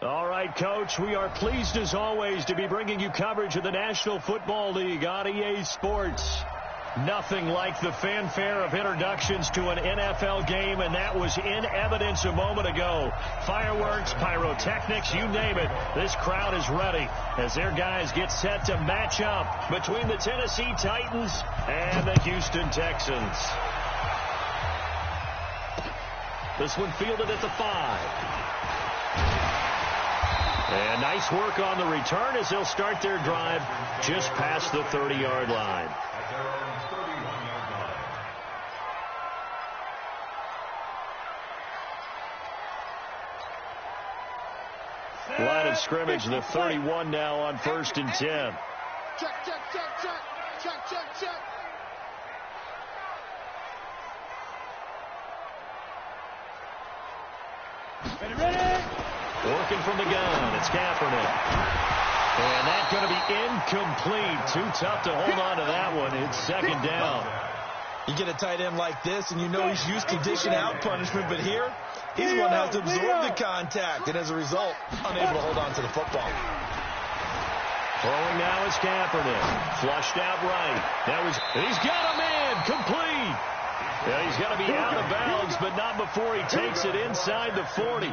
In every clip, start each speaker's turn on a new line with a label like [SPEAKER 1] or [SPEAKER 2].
[SPEAKER 1] All right, Coach, we are pleased as always to be bringing you coverage of the National Football League on EA Sports. Nothing like the fanfare of introductions to an NFL game, and that was in evidence a moment ago. Fireworks, pyrotechnics, you name it. This crowd is ready as their guys get set to match up between the Tennessee Titans and the Houston Texans. This one fielded at the 5. And nice work on the return as they'll start their drive just past the 30-yard line. Line of scrimmage, the 31 now on 1st and 10.
[SPEAKER 2] Check, check, check, check, check, check, check.
[SPEAKER 1] Ready? Working from the gun, it's Kaepernick. And that's going to be incomplete. Too tough to hold on to that one. It's 2nd down.
[SPEAKER 3] You get a tight end like this, and you know he's used to dishing out punishment, but here, he's the one that has to absorb the contact, and as a result, unable to hold on to the football.
[SPEAKER 1] Throwing now is Kaepernick. Flushed out right. He's got a man, complete. Yeah, he's got to be out of bounds, but not before he takes it inside the 40.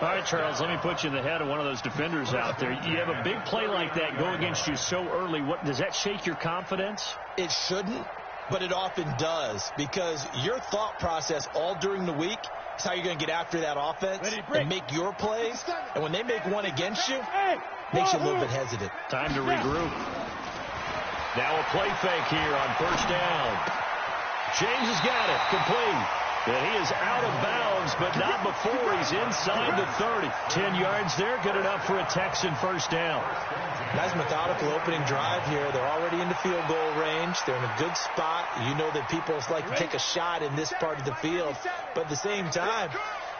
[SPEAKER 1] All right, Charles, let me put you in the head of one of those defenders out there. You have a big play like that go against you so early. Does that shake your confidence?
[SPEAKER 3] It shouldn't, but it often does, because your thought process all during the week is how you're going to get after that offense and make your plays. And when they make one against you, it makes you a little bit hesitant.
[SPEAKER 1] Time to regroup. Now a play fake here on 1st down. James has got it, complete. And he is out of bounds, but not before he's inside the 30. 10 yards there, good enough for a Texan 1st down.
[SPEAKER 3] Nice methodical opening drive here. They're already in the field goal range. They're in a good spot. You know that people like to take a shot in this part of the field. But at the same time,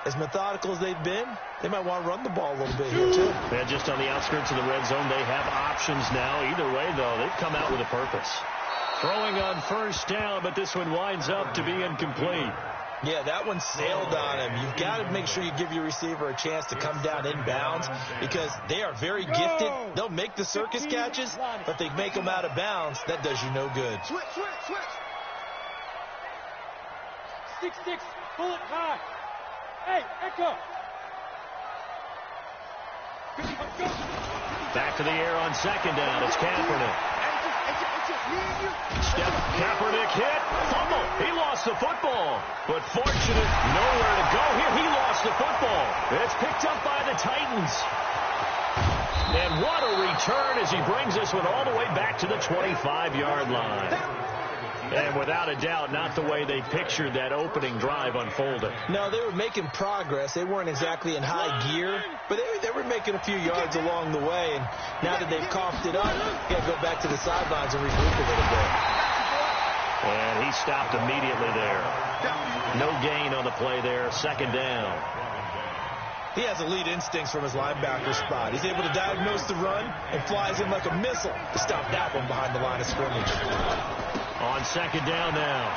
[SPEAKER 3] as methodical as they've been, they might want to run the ball a little bit here, too.
[SPEAKER 1] Yeah, just on the outskirts of the red zone, they have options now. Either way, though, they've come out with a purpose. Throwing on 1st down, but this one winds up to be incomplete.
[SPEAKER 3] Yeah, that one sailed on him. You've got to make sure you give your receiver a chance to come down inbounds because they are very gifted. They'll make the circus catches, but they make them out of bounds. That does you no good.
[SPEAKER 2] Switch, switch, switch.
[SPEAKER 4] Six, pull it high. Hey, echo.
[SPEAKER 1] Back to the air on 2nd down. It's Kaepernick. Step, Kaepernick hit, fumble. He lost the football, but fortunate, nowhere to go here. He lost the football. It's picked up by the Titans. And what a return as he brings this one all the way back to the 25-yard line. And without a doubt, not the way they pictured that opening drive unfolding.
[SPEAKER 3] No, they were making progress. They weren't exactly in high gear, but they were making a few yards along the way. And now that they've coughed it up, you got to go back to the sidelines and regroup a little bit.
[SPEAKER 1] And he stopped immediately there. No gain on the play there. 2nd down.
[SPEAKER 3] He has elite instincts from his linebacker spot. He's able to diagnose the run and flies in like a missile to stop that one behind the line of scrimmage.
[SPEAKER 1] On 2nd down now,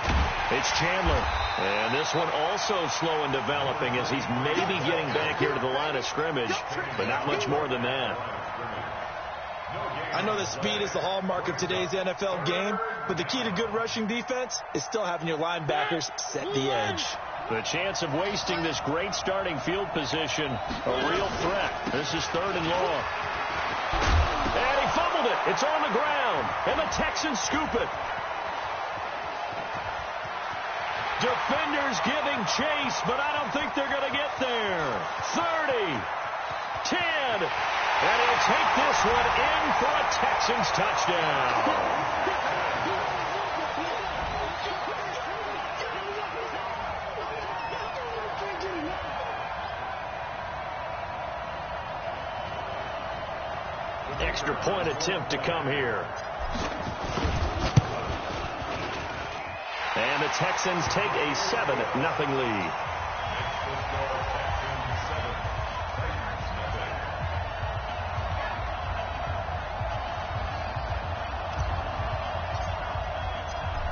[SPEAKER 1] it's Chandler. And this one also slow in developing as he's maybe getting back here to the line of scrimmage, but not much more than that.
[SPEAKER 3] I know that speed is the hallmark of today's NFL game, but the key to good rushing defense is still having your linebackers set the edge.
[SPEAKER 1] The chance of wasting this great starting field position, a real threat. This is 3rd and long. And he fumbled it. It's on the ground, and the Texans scoop it. Defenders giving chase, but I don't think they're going to get there. 30, 10, and he'll take this one in for a Texans touchdown. Extra point attempt to come here. And the Texans take a 7-0 lead.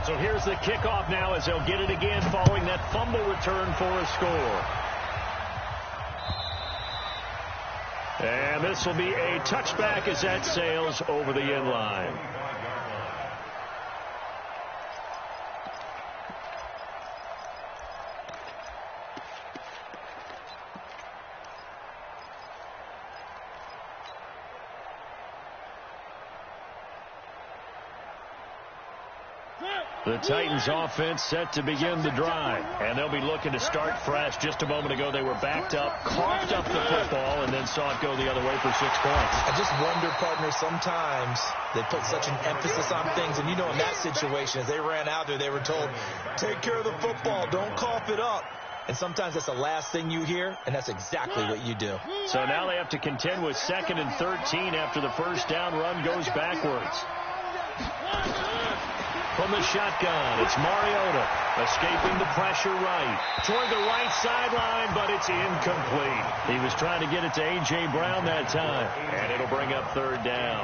[SPEAKER 1] So here's the kickoff now as they'll get it again following that fumble return for a score. And this will be a touchback as that sails over the end line. The Titans offense set to begin the drive, and they'll be looking to start fresh. Just a moment ago, they were backed up, coughed up the football, and then saw it go the other way for 6 points.
[SPEAKER 3] I just wonder, partner, sometimes they put such an emphasis on things, and you know in that situation, as they ran out there, they were told, take care of the football, don't cough it up. And sometimes that's the last thing you hear, and that's exactly what you do.
[SPEAKER 1] So now they have to contend with 2nd and 13 after the first down run goes backwards. From the shotgun, it's Mariota escaping the pressure right. Toward the right sideline, but it's incomplete. He was trying to get it to A.J. Brown that time, and it'll bring up 3rd down.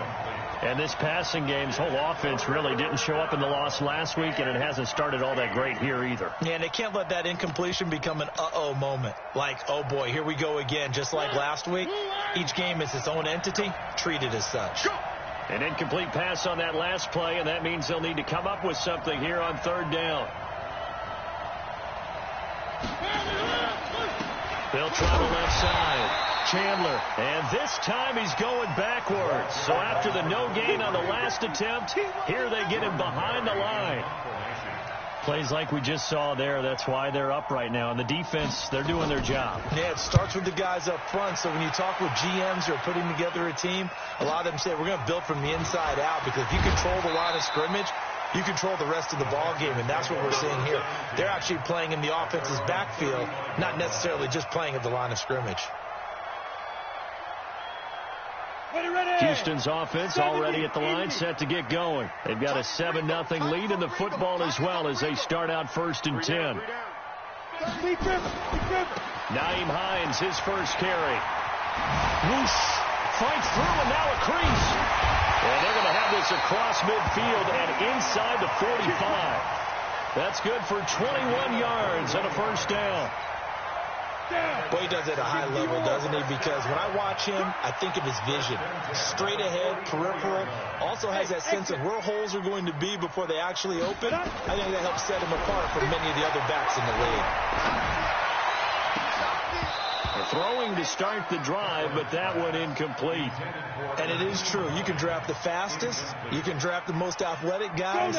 [SPEAKER 1] And this passing game's whole offense really didn't show up in the loss last week, and it hasn't started all that great here either.
[SPEAKER 3] Yeah, and they can't let that incompletion become an uh-oh moment. Like, oh boy, here we go again, just like last week. Each game is its own entity, treated as such.
[SPEAKER 1] An incomplete pass on that last play, and that means they'll need to come up with something here on 3rd down. They'll try the left side. Chandler, and this time he's going backwards. So after the no gain on the last attempt, here they get him behind the line. Plays like we just saw there, that's why they're up right now. And the defense, they're doing their job.
[SPEAKER 3] Yeah, it starts with the guys up front. So when you talk with GMs who are putting together a team, a lot of them say we're going to build from the inside out, because if you control the line of scrimmage, you control the rest of the ball game, and that's what we're seeing here. They're actually playing in the offense's backfield, not necessarily just playing at the line of scrimmage.
[SPEAKER 1] Houston's offense already at the line, set to get going. They've got a 7-0 lead in the football as well as they start out 1st and 10. Nyheim Hines, his first carry. Whoosh, fights through, and now a crease. And they're going to have this across midfield and inside the 45. That's good for 21 yards and a 1st down.
[SPEAKER 3] Boy, he does it at a high level, doesn't he? Because when I watch him, I think of his vision. Straight ahead, peripheral. Also has that sense of where holes are going to be before they actually open. I think that helps set him apart from many of the other backs in the league.
[SPEAKER 1] Throwing to start the drive, but that one incomplete.
[SPEAKER 3] And it is true. You can draft the fastest. You can draft the most athletic guys.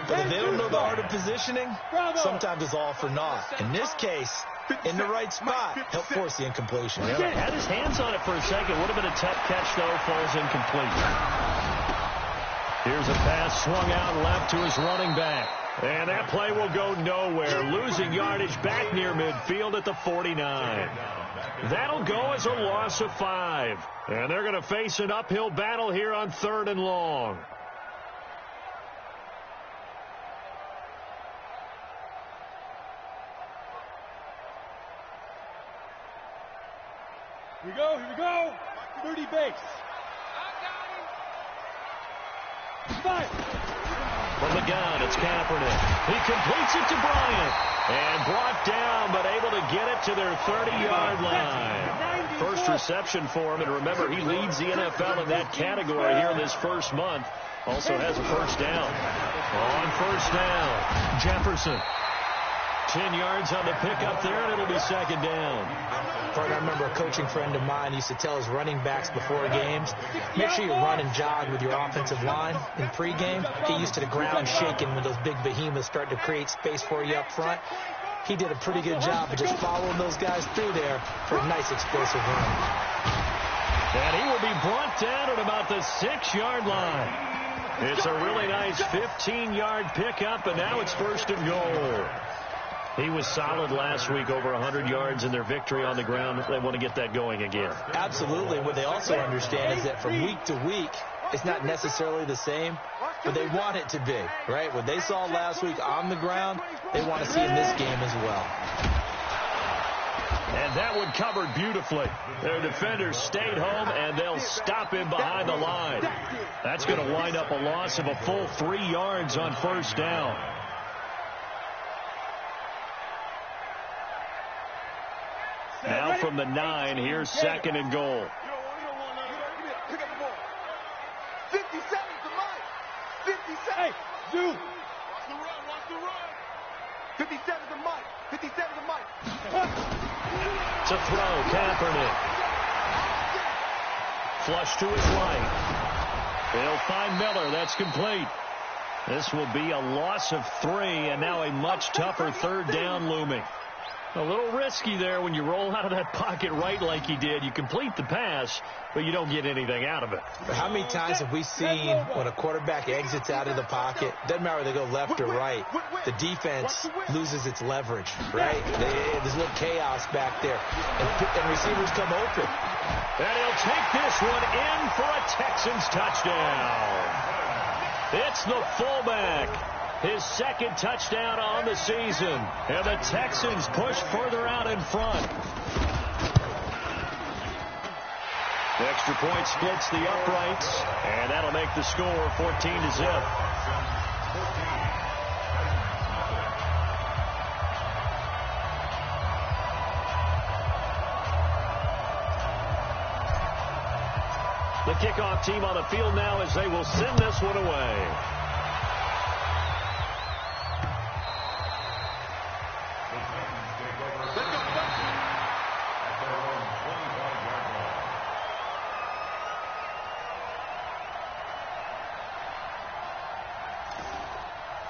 [SPEAKER 3] But if they don't know the art of positioning, sometimes it's all for naught. In this case, in the right spot, help force the incompletion.
[SPEAKER 1] Yeah, had his hands on it for a second. Would have been a tough catch, though. Falls incomplete. Here's a pass swung out left to his running back. And that play will go nowhere. Losing yardage back near midfield at the 49. That'll go as a loss of 5. And they're going to face an uphill battle here on 3rd and long.
[SPEAKER 4] Here we go. 30 base.
[SPEAKER 1] From the gun, it's Kaepernick. He completes it to Bryant. And brought down, but able to get it to their 30-yard line. First reception for him, and remember, he leads the NFL in that category here in this first month. Also has a 1st down. On 1st down, Jefferson. 10 yards on the pickup there, and it'll be 2nd down.
[SPEAKER 3] I remember a coaching friend of mine used to tell his running backs before games, make sure you run and jog with your offensive line in pregame. Get used to the ground shaking when those big behemoths start to create space for you up front. He did a pretty good job of just following those guys through there for a nice explosive run.
[SPEAKER 1] And he will be brought down at about the 6-yard line. It's a really nice 15-yard pickup, and now it's 1st and goal. He was solid last week, over 100 yards in their victory on the ground. They want to get that going again.
[SPEAKER 3] Absolutely. What they also understand is that from week to week, it's not necessarily the same, but they want it to be, right? What they saw last week on the ground, they want to see in this game as well.
[SPEAKER 1] And that one covered beautifully. Their defenders stayed home, and they'll stop him behind the line. That's going to wind up a loss of a full 3 yards on 1st down. Now from the 9, here's 2nd and goal.
[SPEAKER 2] 57's the mic. 57.
[SPEAKER 4] Hey, Zoo.
[SPEAKER 2] Watch the run. Watch the run. 57's the mic. 57's the mic.
[SPEAKER 1] To throw, Kaepernick. Flush to his right. They'll find Miller. That's complete. This will be a loss of 3, and now a much tougher third down looming. A little risky there when you roll out of that pocket right like he did. You complete the pass, but you don't get anything out of it.
[SPEAKER 3] But how many times have we seen when a quarterback exits out of the pocket, doesn't matter whether they go left or right, the defense loses its leverage, right? There's a little chaos back there, and receivers come open.
[SPEAKER 1] And he'll take this one in for a Texans touchdown. It's the fullback. His second touchdown on the season. And the Texans push further out in front. The extra point splits the uprights. And that'll make the score 14-0. The kickoff team on the field now as they will send this one away.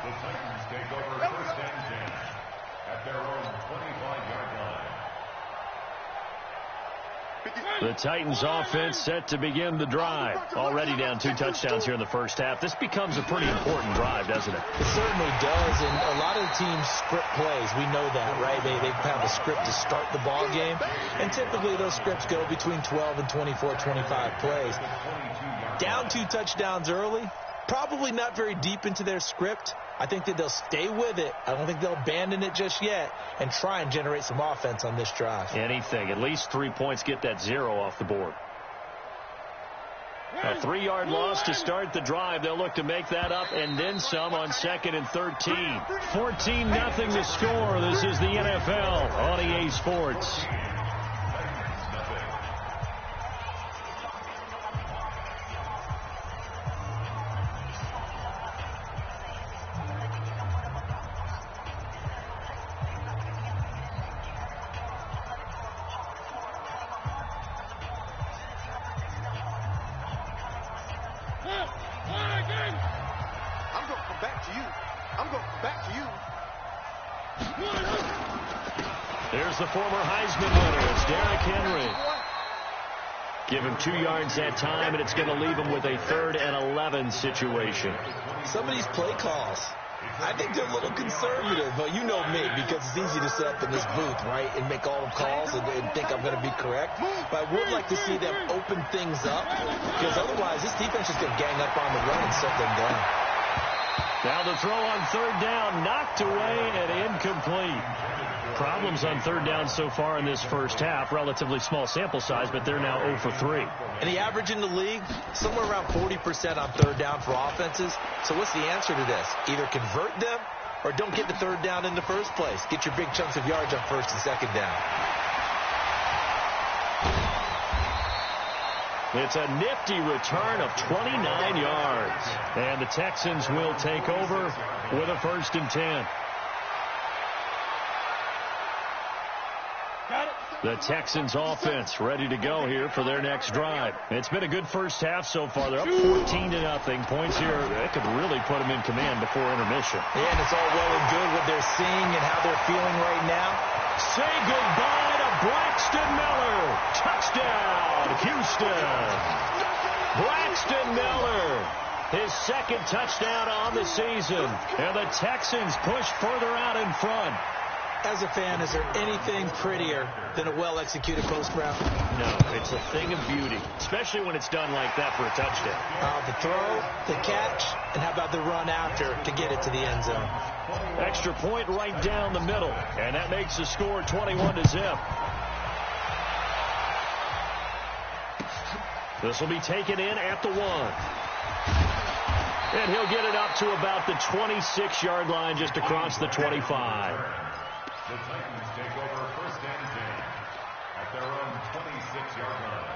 [SPEAKER 5] The Titans take over first and 10 at their own 25-yard line.
[SPEAKER 1] The Titans offense set to begin the drive. Already down 2 touchdowns here in the first half. This becomes a pretty important drive, doesn't it?
[SPEAKER 3] It certainly does, and a lot of the teams script plays. We know that, right? They have a script to start the ball game, and typically those scripts go between 12 and 24, 25 plays. Down 2 touchdowns early, probably not very deep into their script. I think that they'll stay with it. I don't think they'll abandon it just yet and try and generate some offense on this drive.
[SPEAKER 1] Anything. At least 3 points, get that 0 off the board. A 3-yard loss to start the drive. They'll look to make that up and then some on 2nd and 13. 14-0 the score. This is the NFL on EA Sports. There's the former Heisman winner. It's Derrick Henry. Give him 2 yards that time, and it's going to leave him with a 3rd and 11 situation.
[SPEAKER 3] Some of these play calls, I think they're a little conservative, but you know me, because it's easy to sit up in this booth, right, and make all the calls and think I'm going to be correct. But I would like to see them open things up, because otherwise this defense is going to gang up on the run and shut them down.
[SPEAKER 1] Now the throw on 3rd down, knocked away and incomplete. Problems on 3rd down so far in this first half. Relatively small sample size, but they're now 0 for 3.
[SPEAKER 3] And the average in the league, somewhere around 40% on 3rd down for offenses. So what's the answer to this? Either convert them or don't get the 3rd down in the first place. Get your big chunks of yards on 1st and 2nd down.
[SPEAKER 1] It's a nifty return of 29 yards. And the Texans will take over with a 1st and 10. The Texans offense ready to go here for their next drive. It's been a good first half so far. They're up 14-0. Points here, that could really put them in command before intermission.
[SPEAKER 3] Yeah, and it's all well and good what they're seeing and how they're feeling right now.
[SPEAKER 1] Say goodbye to Braxton Miller. Touchdown, Houston. Braxton Miller, his 2nd touchdown on the season. And the Texans push further out in front.
[SPEAKER 3] As a fan, is there anything prettier than a well-executed post route?
[SPEAKER 1] No, it's a thing of beauty, especially when it's done like that for a touchdown.
[SPEAKER 3] The throw, the catch, and how about the run after to get it to the end zone?
[SPEAKER 1] Extra point right down the middle, and that makes the score 21-0. This will be taken in at the 1. And he'll get it up to about the 26-yard line, just across the 25.
[SPEAKER 5] The Titans take over 1st and 10 at their own 26-yard line.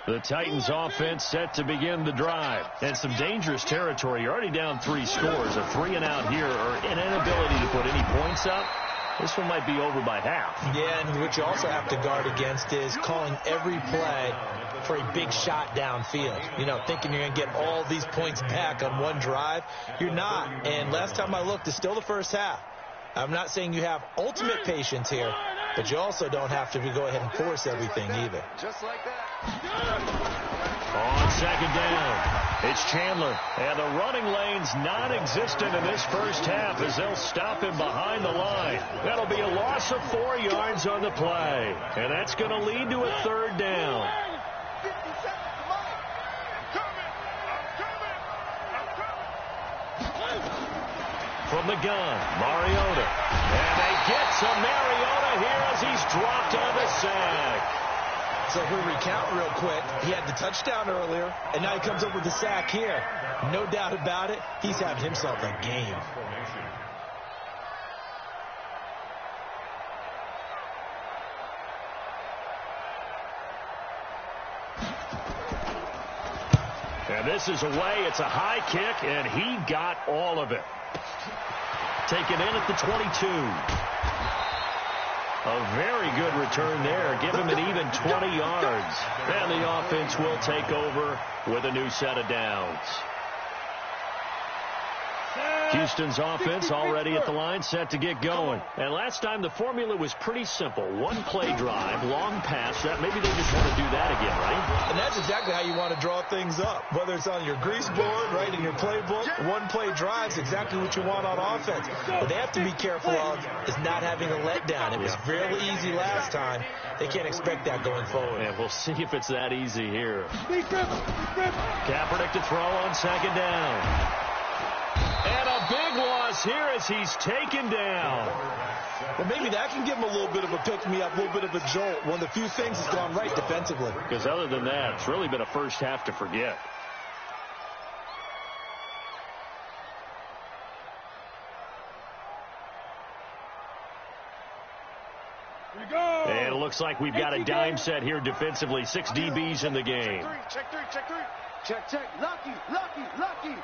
[SPEAKER 1] The Titans offense set to begin the drive. And some dangerous territory. You're already down 3 scores. A 3-and-out here or an inability to put any points up. This one might be over by half.
[SPEAKER 3] Yeah, and what you also have to guard against is calling every play for a big shot downfield. You know, thinking you're going to get all these points back on one drive. You're not. And last time I looked, it's still the first half. I'm not saying you have ultimate patience here, but you also don't have to go ahead and force everything either.
[SPEAKER 2] Just like that.
[SPEAKER 1] On second down, it's Chandler. And the running lane's non-existent in this first half as they'll stop him behind the line. That'll be a loss of 4 yards on the play. And that's going to lead to a 3rd down.
[SPEAKER 2] 50 seconds, Mike. I'm coming.
[SPEAKER 1] From the gun, Mariota. And they get to Mariota here as he's dropped on the sack.
[SPEAKER 3] So if we recount real quick, he had the touchdown earlier, and now he comes up with the sack here. No doubt about it, he's having himself a game.
[SPEAKER 1] And this is away. It's a high kick, and he got all of it. Taken in at the 22. A very good return there. Give him an even 20 yards. And the offense will take over with a new set of downs. Houston's offense already at the line, set to get going. And last time the formula was pretty simple. 1-play drive, long pass. Maybe they just want to do that again, right?
[SPEAKER 3] And that's exactly how you want to draw things up. Whether it's on your grease board, right, in your playbook, 1-play drive's exactly what you want on offense. What they have to be careful of is not having a letdown. It was fairly easy last time. They can't expect that going forward.
[SPEAKER 1] And we'll see if it's that easy here. Kaepernick to throw on second down. And a big loss here as he's taken down.
[SPEAKER 3] Well, maybe that can give him a little bit of a pick-me-up, a little bit of a jolt. One of the few things that's gone right defensively.
[SPEAKER 1] Because other than that, it's really been a first half to forget. And it looks like we've got a dime set here defensively. 6 DBs in the game.
[SPEAKER 2] Check 3. Check. Lucky.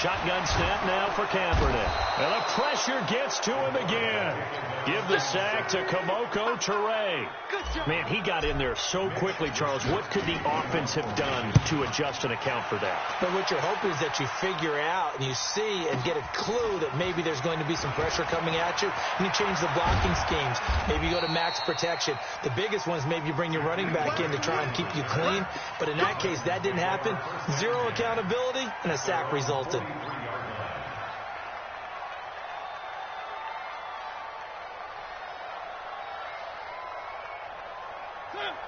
[SPEAKER 1] Shotgun snap now for Kaepernick. And the pressure gets to him again. Give the sack to Kamoko Toure. Man, he got in there so quickly, Charles. What could the offense have done to adjust and account for that?
[SPEAKER 3] But what you're hoping is that you figure out and you see and get a clue that maybe there's going to be some pressure coming at you, and you change the blocking schemes. Maybe you go to max protection. The biggest one is maybe you bring your running back in to try and keep you clean. But in that case, that didn't happen. 0 accountability, and a sack resulted.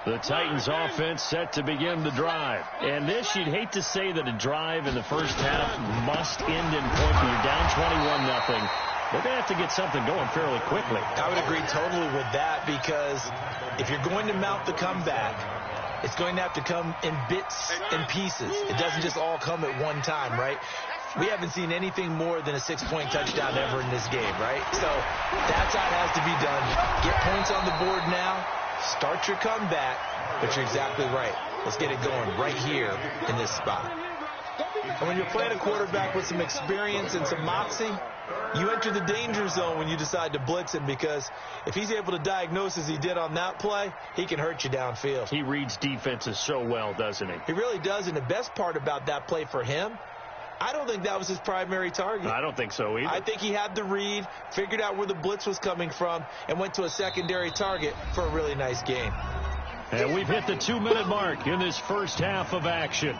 [SPEAKER 1] The Titans offense set to begin the drive. And this, you'd hate to say that a drive in the first half must end in point when you're down 21-0. They're going to have to get something going fairly quickly.
[SPEAKER 3] I would agree totally with that, because if you're going to mount the comeback, it's going to have to come in bits and pieces. It doesn't just all come at one time, right? We haven't seen anything more than a 6-point touchdown ever in this game, right? So that's how it has to be done. Get points on the board now. Start your comeback, but you're exactly right. Let's get it going right here in this spot. And when you're playing a quarterback with some experience and some moxie, you enter the danger zone when you decide to blitz him, because if he's able to diagnose as he did on that play, he can hurt you downfield.
[SPEAKER 1] He reads defenses so well, doesn't he?
[SPEAKER 3] He really does, and the best part about that play for him, I don't think that was his primary target.
[SPEAKER 1] I don't think so either.
[SPEAKER 3] I think he had the read, figured out where the blitz was coming from, and went to a secondary target for a really nice game.
[SPEAKER 1] And we've hit the 2-minute mark in this first half of action.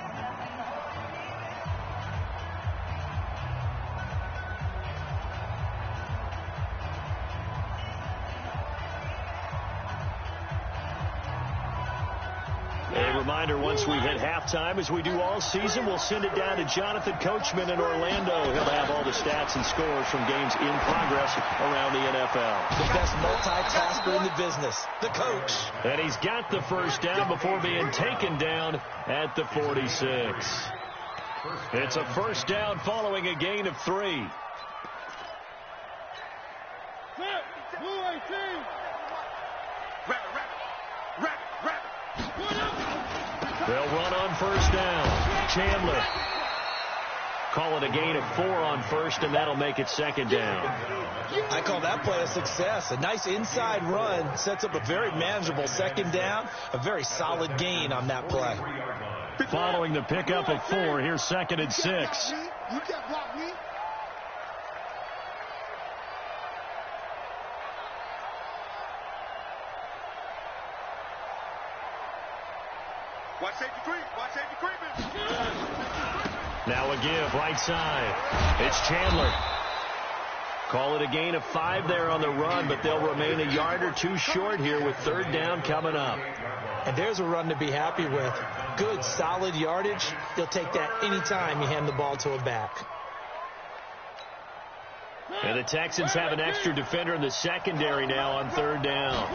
[SPEAKER 1] A reminder, once we hit halftime, as we do all season, we'll send it down to Jonathan Coachman in Orlando. He'll have all the stats and scores from games in progress around the NFL.
[SPEAKER 3] The best multitasker in the business, the coach.
[SPEAKER 1] And he's got the first down before being taken down at the 46. It's a first down following a gain of 3. They'll run on first down. Chandler. Call it a gain of 4 on first, and that'll make it second down.
[SPEAKER 3] I call that play a success. A nice inside run sets up a very manageable second down. A very solid gain on that play.
[SPEAKER 1] Following the pickup of 4, here's second and 6.
[SPEAKER 2] You can't block me. Watch safety creep. Watch safety creeping.
[SPEAKER 1] Now a give, right side. It's Chandler. Call it a gain of 5 there on the run, but they'll remain a yard or 2 short here with third down coming up.
[SPEAKER 3] And there's a run to be happy with. Good, solid yardage. You'll take that anytime you hand the ball to a back.
[SPEAKER 1] And the Texans have an extra defender in the secondary now on third down.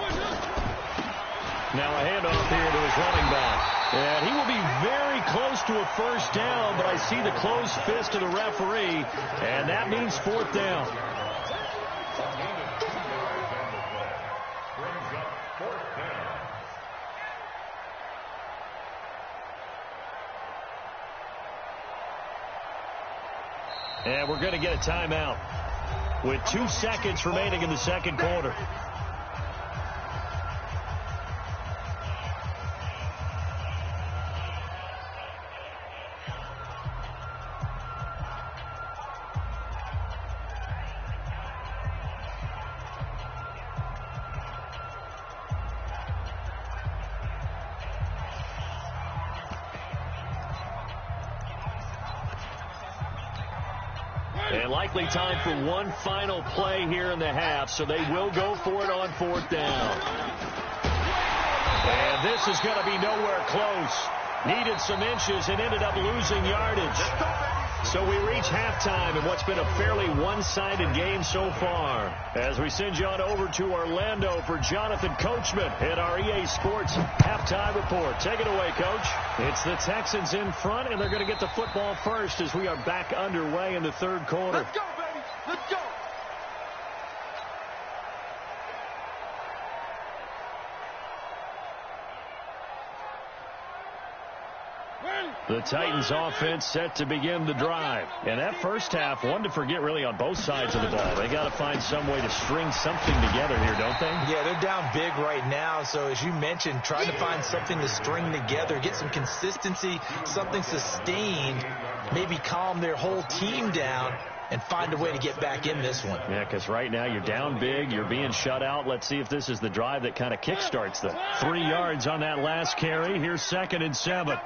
[SPEAKER 1] Now a handoff here to his running back. And he will be very close to a first down, but I see the closed fist of the referee, and that means fourth down. And we're going to get a timeout with 2 seconds remaining in the second quarter. And likely time for one final play here in the half, so they will go for it on fourth down. And this is going to be nowhere close. Needed some inches and ended up losing yardage. So we reach halftime in what's been a fairly one-sided game so far. As we send you on over to Orlando for Jonathan Coachman at our EA Sports halftime report. Take it away, Coach. It's the Texans in front, and they're going to get the football first as we are back underway in the third quarter.
[SPEAKER 2] Let's go, baby. Let's go.
[SPEAKER 1] The Titans offense set to begin the drive. And that first half, one to forget really on both sides of the ball. They got to find some way to string something together here, don't they?
[SPEAKER 3] Yeah, they're down big right now. So as you mentioned, trying to find something to string together, get some consistency, something sustained, maybe calm their whole team down and find a way to get back in this one.
[SPEAKER 1] Yeah, because right now you're down big, you're being shut out. Let's see if this is the drive that kind of kickstarts them. 3 yards on that last carry. Here's second and 7.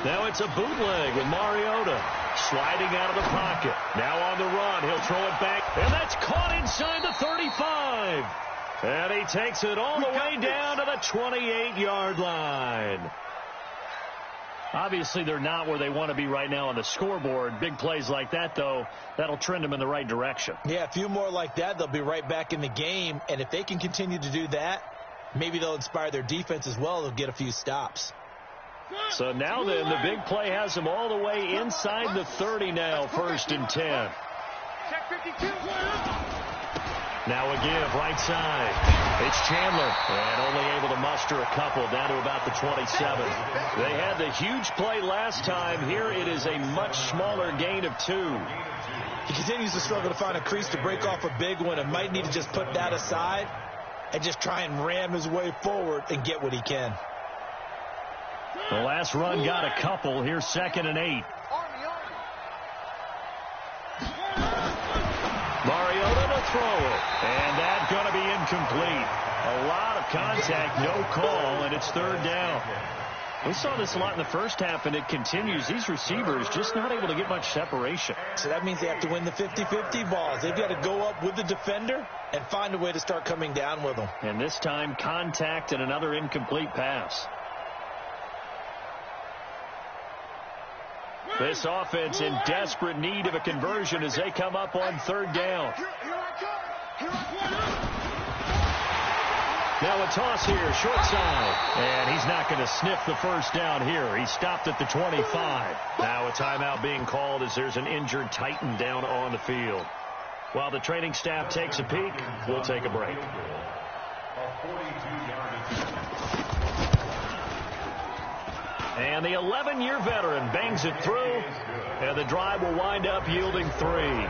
[SPEAKER 1] Now it's a bootleg with Mariota sliding out of the pocket. Now on the run, he'll throw it back, and that's caught inside the 35. And he takes it all the way down to the 28-yard line. Obviously, they're not where they want to be right now on the scoreboard. Big plays like that, though, that'll trend them in the right direction.
[SPEAKER 3] Yeah, a few more like that, they'll be right back in the game. And if they can continue to do that, maybe they'll inspire their defense as well. They'll get a few stops.
[SPEAKER 1] So now then, the big play has them all the way inside the 30 now, first and 10.
[SPEAKER 2] Check 52.
[SPEAKER 1] Now a give, right side. It's Chandler, and only able to muster a couple down to about the 27. They had the huge play last time. Here it is a much smaller gain of 2.
[SPEAKER 3] He continues to struggle to find a crease to break off a big one and might need to just put that aside and just try and ram his way forward and get what he can.
[SPEAKER 1] The last run got a couple. Here's second and 8. Mariota to throw it. And that's going to be incomplete. A lot of contact, no call, and it's third down. We saw this a lot in the first half, and it continues. These receivers just not able to get much separation.
[SPEAKER 3] So that means they have to win the 50-50 balls. They've got to go up with the defender and find a way to start coming down with them.
[SPEAKER 1] And this time, contact and another incomplete pass. This offense in desperate need of a conversion as they come up on third down. Now a toss here, short side. And he's not going to sniff the first down here. He stopped at the 25. Now a timeout being called as there's an injured Titan down on the field. While the training staff takes a peek, we'll take a break. And the 11-year veteran bangs it through, and the drive will wind up yielding 3.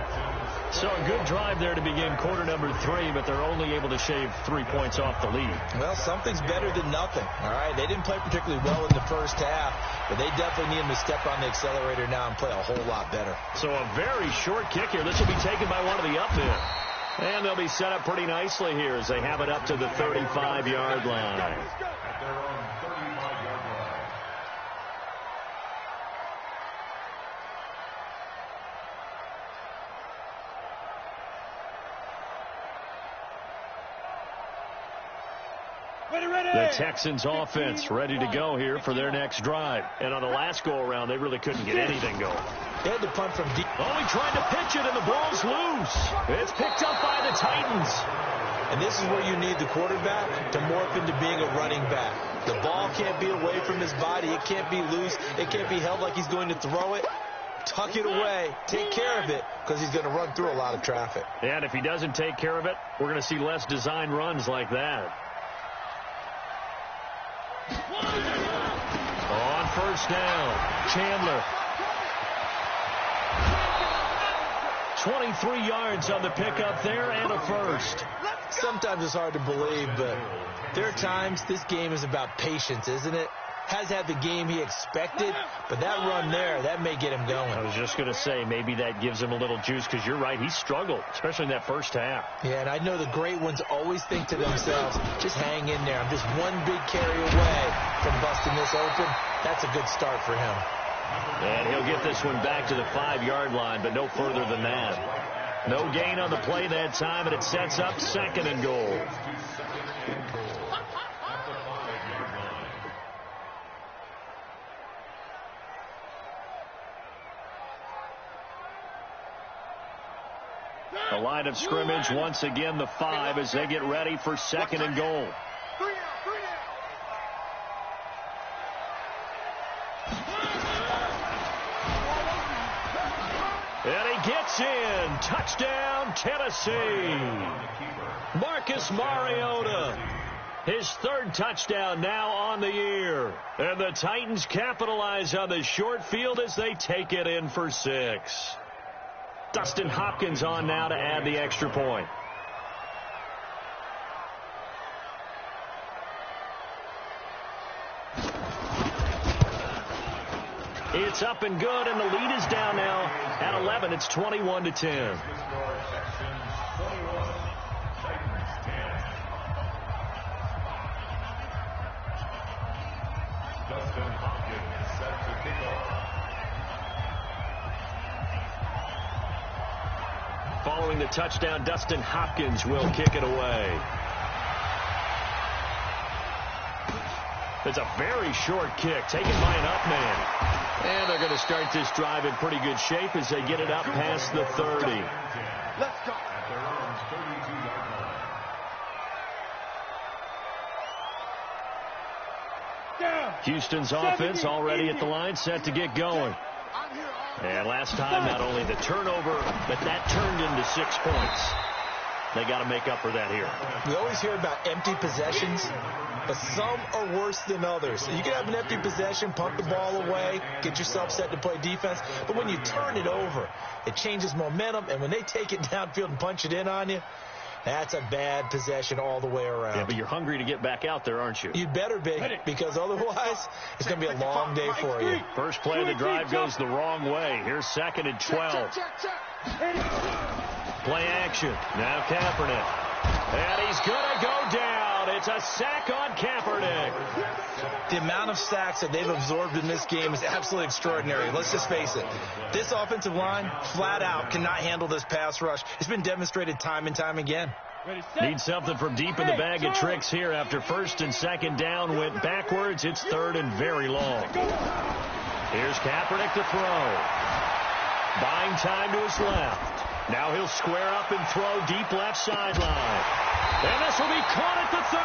[SPEAKER 1] So a good drive there to begin quarter number 3, but they're only able to shave 3 points off the lead.
[SPEAKER 3] Well, something's better than nothing, all right? They didn't play particularly well in the first half, but they definitely need them to step on the accelerator now and play a whole lot better.
[SPEAKER 1] So a very short kick here. This will be taken by one of the up men. And they'll be set up pretty nicely here as they have it up to the 35-yard line.
[SPEAKER 5] At their own 35-yard line.
[SPEAKER 1] The Texans offense ready to go here for their next drive. And on the last go-around, they really couldn't get anything going.
[SPEAKER 3] They had to punt from deep.
[SPEAKER 1] Oh, he tried to pitch it, and the ball's loose. It's picked up by the Titans.
[SPEAKER 3] And this is where you need the quarterback to morph into being a running back. The ball can't be away from his body. It can't be loose. It can't be held like he's going to throw it. Tuck it away. Take care of it, because he's going to run through a lot of traffic.
[SPEAKER 1] And if he doesn't take care of it, we're going to see less design runs like that. On first down, Chandler. 23 yards on the pickup there and a first.
[SPEAKER 3] Sometimes it's hard to believe, but there are times this game is about patience, isn't it? Has had the game he expected, but that run there, that may get him going.
[SPEAKER 1] I was just going to say, maybe that gives him a little juice, because you're right, he struggled, especially in that first half.
[SPEAKER 3] Yeah, and I know the great ones always think to themselves, just hang in there. I'm just one big carry away from busting this open. That's a good start for him.
[SPEAKER 1] And he'll get this one back to the 5-yard line, but no further than that. No gain on the play that time, and it sets up 2nd and goal. The line of scrimmage, once again, the 5 as they get ready for 2nd and goal. And he gets in. Touchdown, Tennessee. Marcus Mariota. His 3rd touchdown now on the year. And the Titans capitalize on the short field as they take it in for 6. Dustin Hopkins on now to add the extra point. It's up and good, and the lead is down now at 11. It's 21-10.
[SPEAKER 5] Dustin Hopkins set to kick off.
[SPEAKER 1] Following the touchdown, Dustin Hopkins will kick it away. It's a very short kick taken by an up man. And they're going to start this drive in pretty good shape as they get it up past the 30.
[SPEAKER 2] Let's go.
[SPEAKER 5] At their own 32-yard line.
[SPEAKER 1] Houston's offense already at the line, set to get going. And last time, not only the turnover, but that turned into 6 points. They got to make up for that here.
[SPEAKER 3] We always hear about empty possessions, but some are worse than others. You can have an empty possession, punt the ball away, get yourself set to play defense, but when you turn it over, it changes momentum, and when they take it downfield and punch it in on you, that's a bad possession all the way around.
[SPEAKER 1] Yeah, but you're hungry to get back out there, aren't you?
[SPEAKER 3] You'd better be, because otherwise it's going to be a long day for you.
[SPEAKER 1] First play of the drive goes the wrong way. Here's 2nd and 12. Play action. Now Kaepernick. And he's going to go down. It's a sack on Kaepernick.
[SPEAKER 3] The amount of sacks that they've absorbed in this game is absolutely extraordinary. Let's just face it. This offensive line, flat out, cannot handle this pass rush. It's been demonstrated time and time again.
[SPEAKER 1] Need something from deep in the bag of tricks here. After 1st and 2nd down went backwards, it's 3rd and very long. Here's Kaepernick to throw. Buying time to his left. Now he'll square up and throw deep left sideline. And this will be caught at the 30.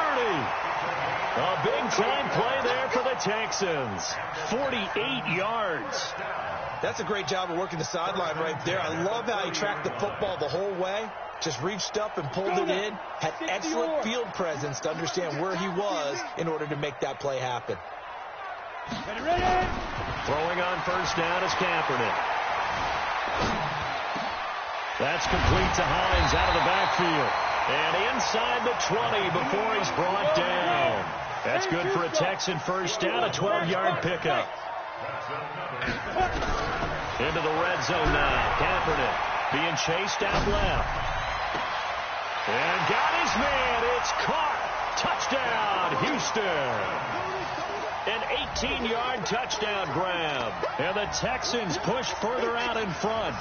[SPEAKER 1] A big-time play there for the Texans. 48 yards.
[SPEAKER 3] That's a great job of working the sideline right there. I love how he tracked the football the whole way. Just reached up and pulled it in. Had excellent field presence to understand where he was in order to make that play happen.
[SPEAKER 4] Ready.
[SPEAKER 1] Throwing on first down is Kaepernick. That's complete to Hines out of the backfield. And inside the 20 before he's brought down. That's good for a Texan first down, a 12-yard pickup. Into the red zone now. Kaepernick being chased out left. And got his man. It's caught. Touchdown, Houston. An 18-yard touchdown grab. And the Texans push further out in front.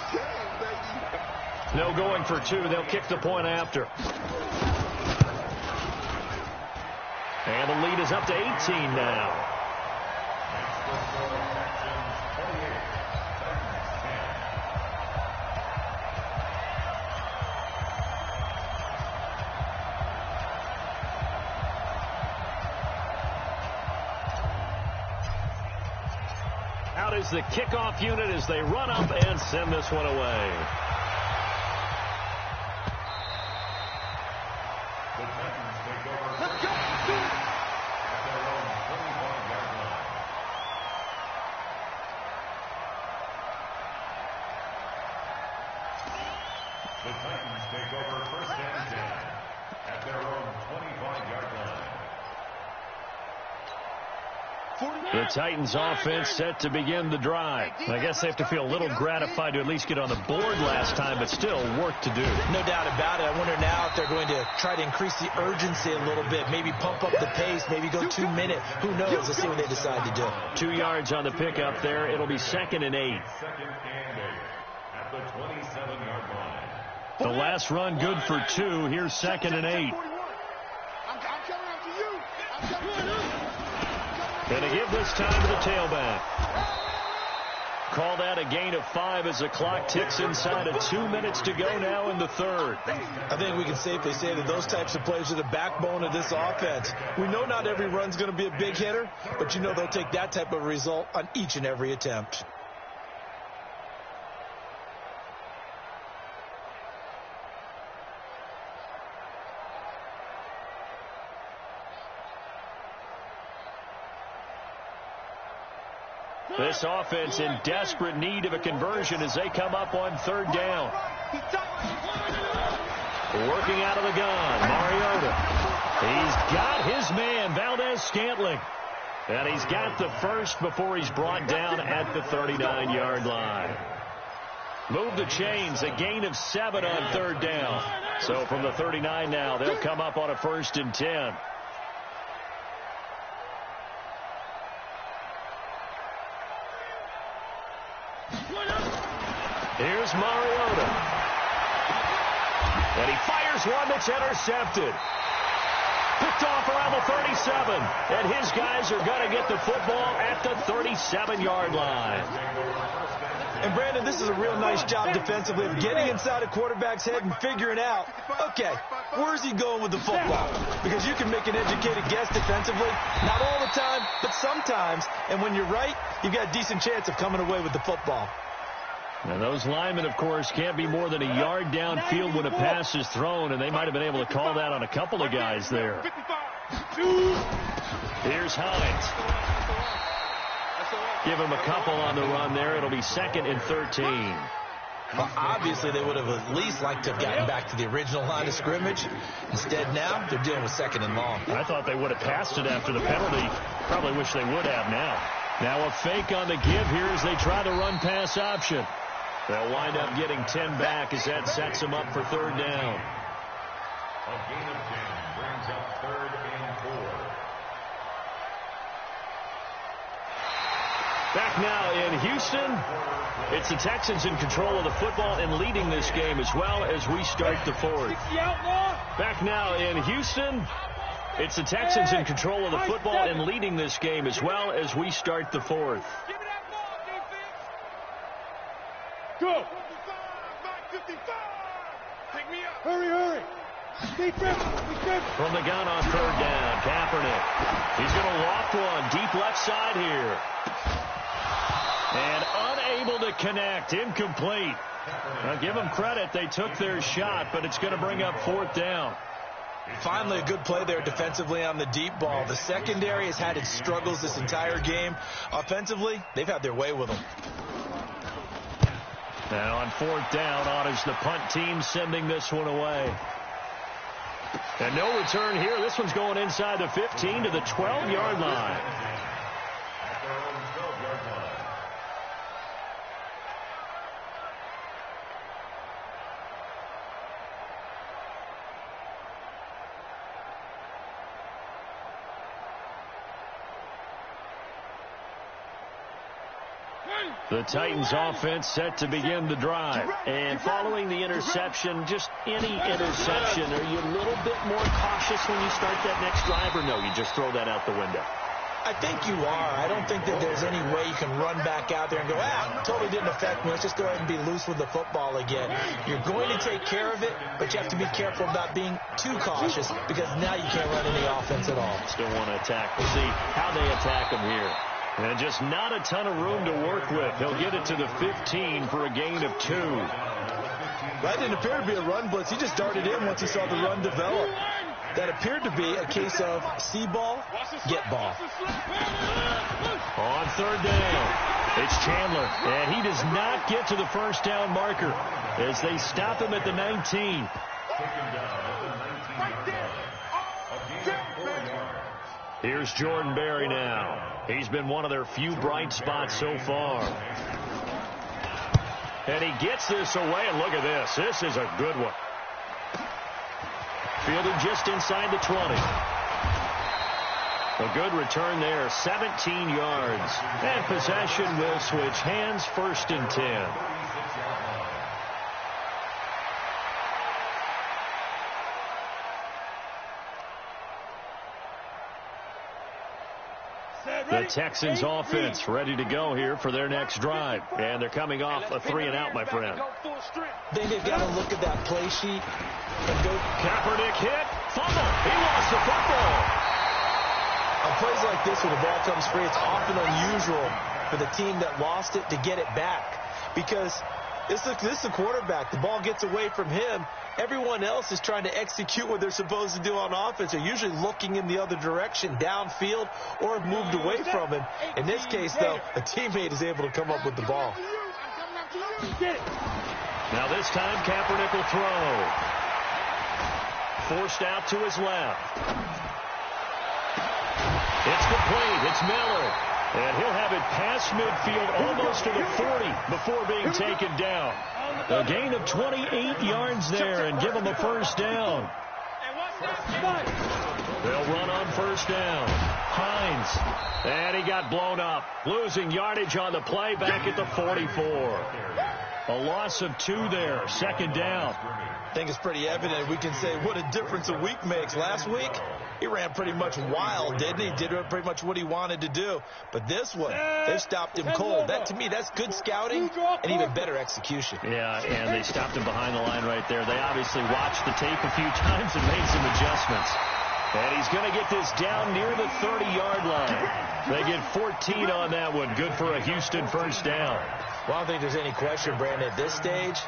[SPEAKER 1] No going for two. They'll kick the point after. And the lead is up to 18 now. Out is the kickoff unit as they run up and send this one away.
[SPEAKER 5] The Titans take over first and 10 at their own 25-yard line.
[SPEAKER 1] The Titans offense set to begin the drive. I guess they have to feel a little gratified to at least get on the board last time, but still work to do.
[SPEAKER 3] No doubt about it. I wonder now if they're going to try to increase the urgency a little bit, maybe pump up the pace, maybe go 2 minute. Who knows? Let's see what they decide to do.
[SPEAKER 1] 2 yards on the pickup there. It'll be 2nd and 8.
[SPEAKER 5] Second and 8 at the 27-yard line.
[SPEAKER 1] The last run good for 2. Here's 2nd and 8. Gonna give this time to the tailback. Call that a gain of 5 as the clock ticks inside of 2 minutes to go now in the third.
[SPEAKER 3] I think we can safely say that those types of plays are the backbone of this offense. We know not every run's going to be a big hitter, but you know they'll take that type of result on each and every attempt.
[SPEAKER 1] This offense in desperate need of a conversion as they come up on 3rd down. Working out of the gun, Mariota. He's got his man, Valdez-Scantling. And he's got the first before he's brought down at the 39-yard line. Move the chains, a gain of 7 on 3rd down. So from the 39 now, they'll come up on a 1st and 10. Here's Mariota. And he fires one that's intercepted. Picked off around the 37. And his guys are going to get the football at the 37-yard line.
[SPEAKER 3] And, Brandon, this is a real nice job defensively of getting inside a quarterback's head and figuring out, okay, where's he going with the football? Because you can make an educated guess defensively. Not all the time, but sometimes. And when you're right, you've got a decent chance of coming away with the football.
[SPEAKER 1] Now, those linemen, of course, can't be more than a yard downfield when a pass is thrown, and they might have been able to call that on a couple of guys there. Here's Hines. Give him a couple on the run there. It'll be 2nd and 13.
[SPEAKER 3] Well, obviously, they would have at least liked to have gotten back to the original line of scrimmage. Instead, now, they're dealing with 2nd and long.
[SPEAKER 1] I thought they would have passed it after the penalty. Probably wish they would have now. Now a fake on the give here as they try the run-pass option. They'll wind up getting 10 back as that sets them up for 3rd down.
[SPEAKER 5] A gain of 10 brings up 3rd and 4.
[SPEAKER 1] Back now in Houston. It's the Texans in control of the football and leading this game as well as we start the 4th. Back now in Houston. It's the Texans in control of the football and leading this game as well as we start the 4th.
[SPEAKER 4] Go. Hurry.
[SPEAKER 1] From the gun on 3rd down, Kaepernick. He's going to loft one deep left side here. And unable to connect. Incomplete. Now, give them credit. They took their shot, but it's going to bring up fourth down.
[SPEAKER 3] Finally, a good play there defensively on the deep ball. The secondary has had its struggles this entire game. Offensively, they've had their way with them.
[SPEAKER 1] Now on fourth down, honors the punt team sending this one away. And no return here. This one's going inside the 15 to the 12-yard line. The Titans offense set to begin the drive. And following the interception, just any interception, are you a little bit more cautious when you start that next drive, or no, you just throw that out the window?
[SPEAKER 3] I think you are. I don't think that there's any way you can run back out there and go, totally didn't affect me. Let's just go ahead and be loose with the football again. You're going to take care of it, but you have to be careful about being too cautious because now you can't run any offense at all.
[SPEAKER 1] Still want to attack. We'll see how they attack them here. And just not a ton of room to work with. He'll get it to the 15 for a gain of 2.
[SPEAKER 3] That didn't appear to be a run blitz. He just darted in once he saw the run develop. That appeared to be a case of see ball, get ball.
[SPEAKER 1] On third down, it's Chandler. And he does not get to the first down marker as they stop him at the 19. Here's Jordan Berry now. He's been one of their few bright spots so far. And he gets this away, and look at this. This is a good one. Fielded just inside the 20. A good return there, 17 yards. And possession will switch hands, 1st and 10. The Texans offense ready to go here for their next drive. And they're coming off a 3-and-out, my friend.
[SPEAKER 3] I think they've got to look at that play sheet and go.
[SPEAKER 1] Kaepernick hit. Fumble. He lost the football.
[SPEAKER 3] On plays like this where the ball comes free, it's often unusual for the team that lost it to get it back. Because this is a quarterback. The ball gets away from him. Everyone else is trying to execute what they're supposed to do on offense. They're usually looking in the other direction, downfield, or have moved away from him. In this case, though, a teammate is able to come up with the ball.
[SPEAKER 1] Now this time, Kaepernick will throw. Forced out to his left. It's complete. It's Miller. And he'll have it past midfield almost to the 40 before being taken down. A gain of 28 yards there and give them a first down. They'll run on first down. Hines. And he got blown up. Losing yardage on the play back at the 44. A loss of 2 there. 2nd down.
[SPEAKER 3] I think it's pretty evident. We can say what a difference a week makes. Last week, he ran pretty much wild, didn't he? Did pretty much what he wanted to do. But this one, they stopped him cold. That, to me, that's good scouting and even better execution.
[SPEAKER 1] Yeah, and they stopped him behind the line right there. They obviously watched the tape a few times and made some adjustments. And he's going to get this down near the 30-yard line. They get 14 on that one. Good for a Houston first down.
[SPEAKER 3] Well, I don't think there's any question, Brandon, at this stage.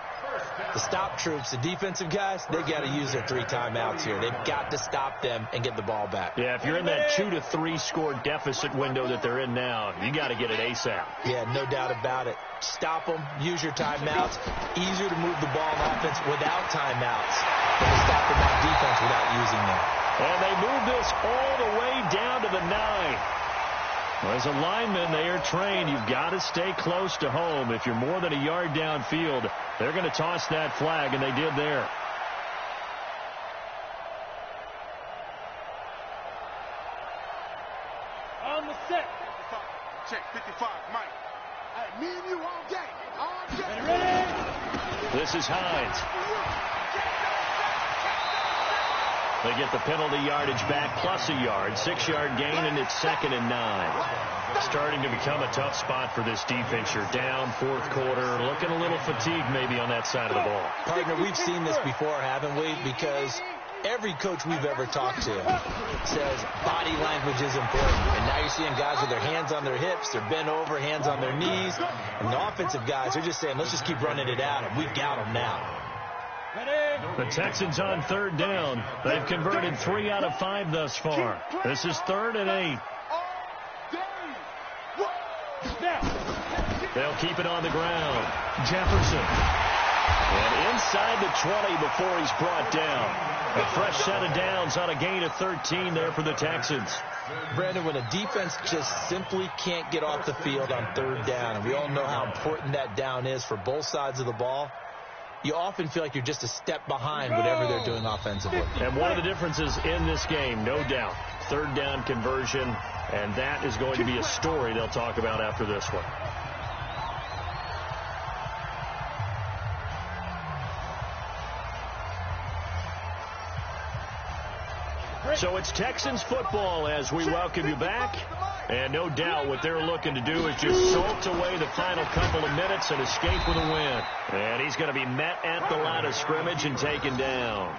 [SPEAKER 3] The stop troops, the defensive guys, they got to use their 3 timeouts here. They've got to stop them and get the ball back.
[SPEAKER 1] Yeah, if you're in that 2 to 3 score deficit window that they're in now, you got to get it ASAP.
[SPEAKER 3] Yeah, no doubt about it. Stop them, use your timeouts. Easier to move the ball on offense without timeouts than to stop them on defense without using them.
[SPEAKER 1] And they move this all the way down to the 9. Well, as a lineman, they are trained. You've got to stay close to home. If you're more than a yard downfield, they're going to toss that flag, and they did there.
[SPEAKER 4] On the set.
[SPEAKER 2] Check 55, Mike. Hey, me and you all day. All day.
[SPEAKER 4] Ready?
[SPEAKER 1] This is Hines. They get the penalty yardage back plus a yard. 6-yard gain, and it's 2nd and 9. Starting to become a tough spot for this defense. You're down 4th quarter. Looking a little fatigued maybe on that side of the ball.
[SPEAKER 3] Partner, we've seen this before, haven't we? Because Every coach we've ever talked to says body language is important. And now you're seeing guys with their hands on their hips, they're bent over, hands on their knees. And the offensive guys are just saying, let's just keep running it at them. We got them now.
[SPEAKER 1] The Texans on third down. They've converted 3 out of 5 thus far. This is 3rd and 8. They'll keep it on the ground. Jefferson. And inside the 20 before he's brought down. A fresh set of downs on a gain of 13 there for the Texans.
[SPEAKER 3] Brandon, when a defense just simply can't get off the field on third down, and we all know how important that down is for both sides of the ball, you often feel like you're just a step behind whatever they're doing offensively.
[SPEAKER 1] And one of the differences in this game, no doubt, third down conversion, and that is going to be a story they'll talk about after this one. So it's Texans football as we welcome you back. And no doubt what they're looking to do is just salt away the final couple of minutes and escape with a win. And he's going to be met at the line of scrimmage and taken down.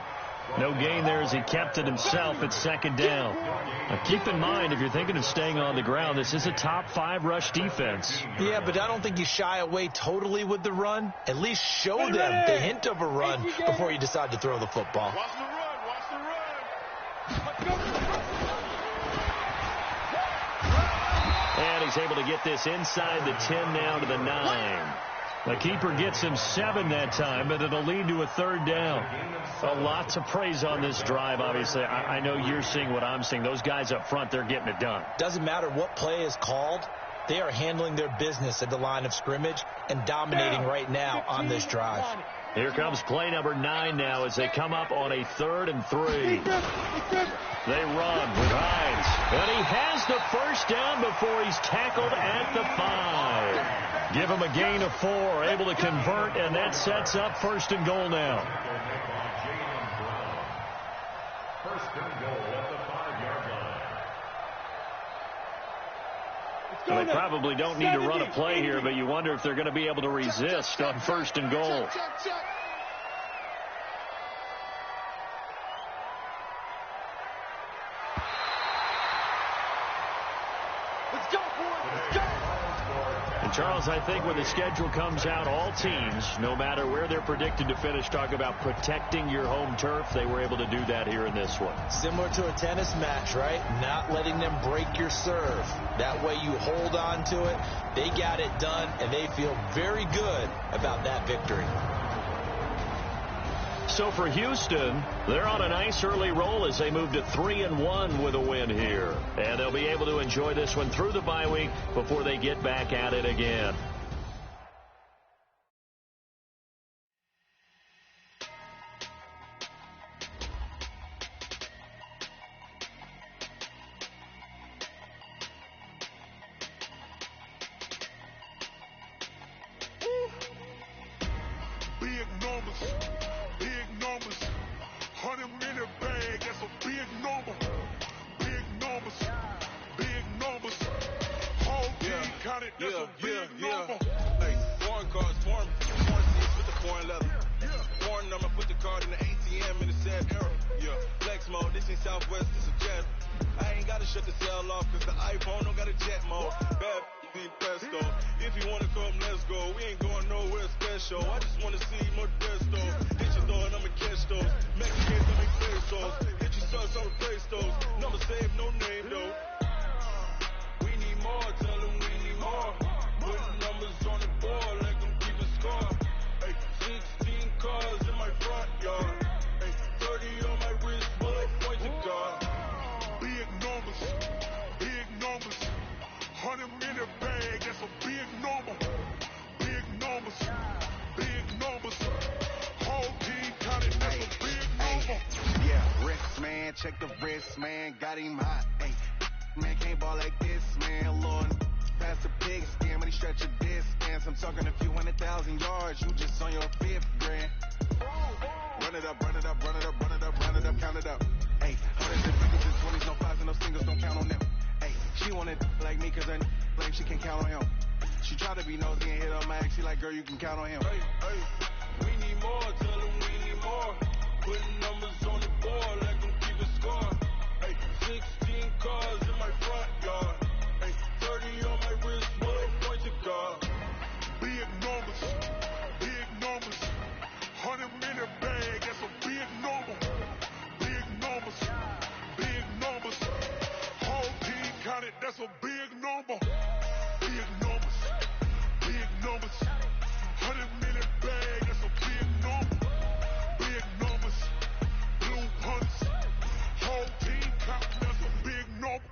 [SPEAKER 1] No gain there as he kept it himself at 2nd down. Now keep in mind, if you're thinking of staying on the ground, this is a top 5 rush defense.
[SPEAKER 3] Yeah, but I don't think you shy away totally with the run. At least show them the hint of a run before you decide to throw the football.
[SPEAKER 2] Watch the run. Watch the run.
[SPEAKER 1] And he's able to get this inside the 10 now to the 9. The keeper gets him 7 that time, but it'll lead to a 3rd down. A lot to praise on this drive, obviously. I know you're seeing what I'm seeing. Those guys up front, they're getting it done.
[SPEAKER 3] Doesn't matter what play is called. They are handling their business at the line of scrimmage and dominating right now on this drive.
[SPEAKER 1] Here comes play number 9 now as they come up on a 3rd and 3. They run with Hines. And he has the first down before he's tackled at the 5. Give him a gain of 4, able to convert, and that sets up 1st and goal now.
[SPEAKER 5] First and goal at the 5-yard line.
[SPEAKER 1] They probably don't need to run a play here, but you wonder if they're going to be able to resist on 1st and goal.
[SPEAKER 2] Let's go, boys. Let's go.
[SPEAKER 1] And Charles, I think when the schedule comes out, all teams, no matter where they're predicted to finish, talk about protecting your home turf. They were able to do that here in this one.
[SPEAKER 3] Similar to a tennis match, right? Not letting them break your serve. That way you hold on to it. They got it done, and they feel very good about that victory.
[SPEAKER 1] So for Houston, they're on a nice early roll as they move to 3-1 with a win here. And they'll be able to enjoy this one through the bye week before they get back at it again.
[SPEAKER 2] Big numbers. Big numbers. 100 in a bag. That's a big number. Big numbers. Big numbers. Whole team counted. That's a big number.
[SPEAKER 6] Hey, foreign cards, foreign seats with the foreign leather. Foreign number, put the card in the ATM in the sad era. Yeah, flex mode, this ain't Southwest, this a jet. I ain't gotta shut the cell off, cause the iPhone don't got a jet mode. Bad be pesto. If you wanna come, let's go. We ain't going nowhere special. I just wanna see more Modesto. Hit your door and I'ma catch those. Mexicans, I make pesos. Hit your sons, I'ma replace those. Number saved, no name though. We need more, tell them we need more. Putting numbers on the board like them keeping score. Hey, 16 cars in my front yard. Hey, 30 on my wrist, bullet point to God.
[SPEAKER 2] Big numbers. Big numbers. 100 in a bag. That's a big number. Big numbers. Big numbers. Whole team counted. That's a big number.
[SPEAKER 7] Yeah, wrist, man. Check the wrist, man. Got him hot. Ay, man, can't ball like this, man. Lord, pass the pig skin when he stretch a distance. I'm talking a few 100,000 yards. You just on your 5th grand. Run it up, run it up, run it up, run it up, run it up, count it up. Ay, 100s and 50s and 20s, no 5s and no singles, don't count on them. Ay, she wanted like me cause her like she can count on him. She tried to be nosy and hit on my ex. She like, girl, you can count on him.
[SPEAKER 6] Hey, hey, we need more, tell them we need more. Putting numbers on the board
[SPEAKER 2] number. Big numbers. Big numbers. 100-minute bag, that's a big number. Big numbers. Blue punts. Whole team counting, that's a big number.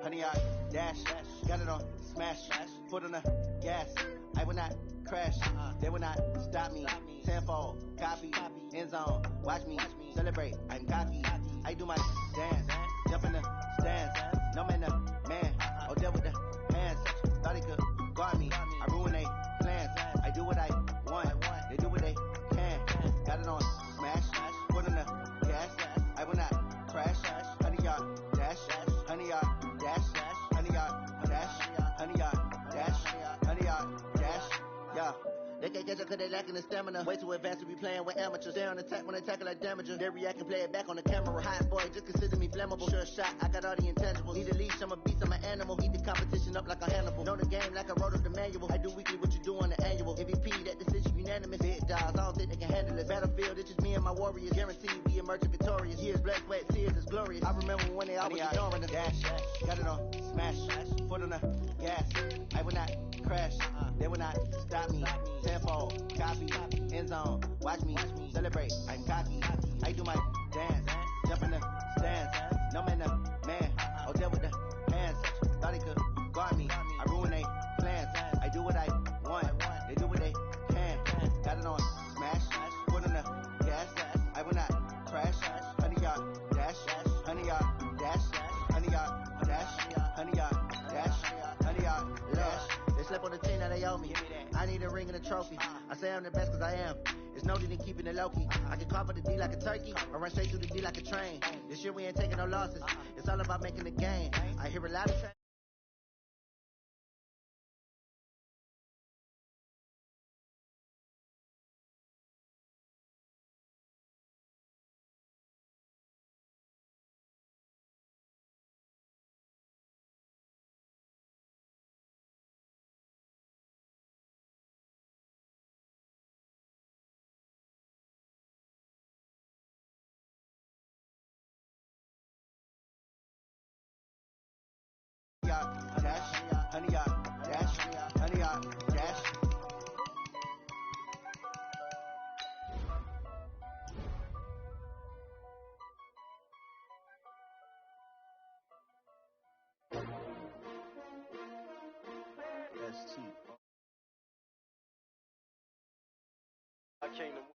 [SPEAKER 8] Honey, I dash, got it on smash, foot on the gas. I will not crash, they will not stop me. Tenfold, copy, end zone, watch me celebrate. I'm cocky, I do my dance, jump in the stands. No man, the man, oh deal with the hands. Thought he could guard me, I ruin they plans. I do what I want, they do what they can. Got it on smash, foot on the gas. I will not crash, honey, y'all dash, honey, y'all dash, honey, y'all dash, honey, y'all dash, honey, y'all dash, yeah. They can't catch up cause they lacking the stamina. Way too advanced to be playing with amateurs. Stay on attack when they tackle like damager. They react and play it back on the camera. Hot boy, just consider me flammable. Sure shot, I got all the intangibles. Need a leash, I'm a beast, I'm an animal. Eat the competition up like a Hannibal. Know the game like I wrote up the manual. I do weekly what you do on the annual. MVP, that decision unanimous. Big dogs, I don't think they can handle this. Battlefield, it's just me and my warriors. Guaranteed we emerge victorious. Years, blood, sweat, tears, is glorious. I remember when they always ignoring the dash. Got it on smash, foot on the gas. I will not crash, they will not stop me. Tenfold, copy, end zone, watch me celebrate. I'm cocky, I do my dance, jump in the stands. No man, the man, oh deal with the hands. Thought he could guard me, I ruin they plans. I do what I want, they do what they can. Got it on smash, foot on the gas. I will not crash, honey, y'all dash, honey, y'all dash, honey, y'all dash. now they owe me. I need a ring and a trophy. I say I'm the best cause I am. It's no need in keeping it low-key. I can carve up the D like a turkey, or run straight through the D like a train. This year we ain't taking no losses. It's all about making the game. I hear a lot of dash, honey dash, honey dash. ST. I came to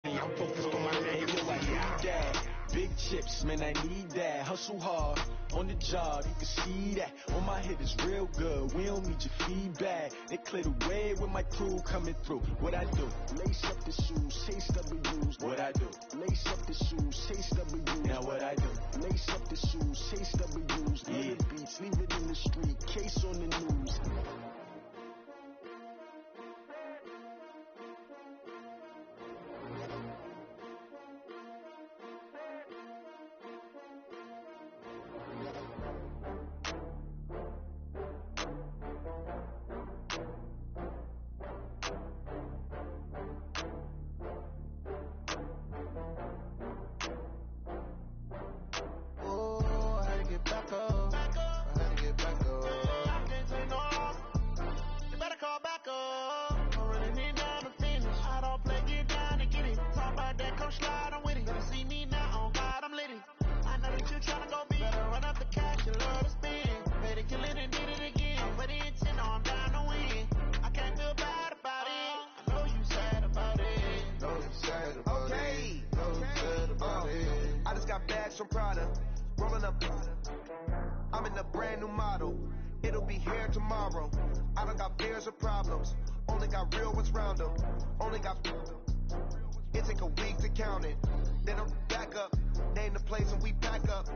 [SPEAKER 7] I'm focused on my name, no I need that. Big chips, man, I need that. Hustle hard, on the job, you can see that. On my head is real good, we don't need your feedback. They clear the way with my crew coming through. What I do? Lace up the shoes, chase W's. What I do? Lace up the shoes, chase W's. Now what I do? Lace up the shoes, chase W's. Yeah. Beats, leave it in the street, case on the news. From Prada, rolling up. I'm in a brand new model. It'll be here tomorrow. I don't got fears or problems. Only got real ones round them. Only got. It take a week to count it. Then I'm back up. Name the place and we pack up.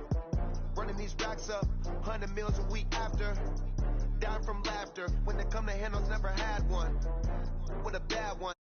[SPEAKER 7] Running these racks up. 100 meals a week after. Down from laughter. When they come to handles, never had one. With a bad one.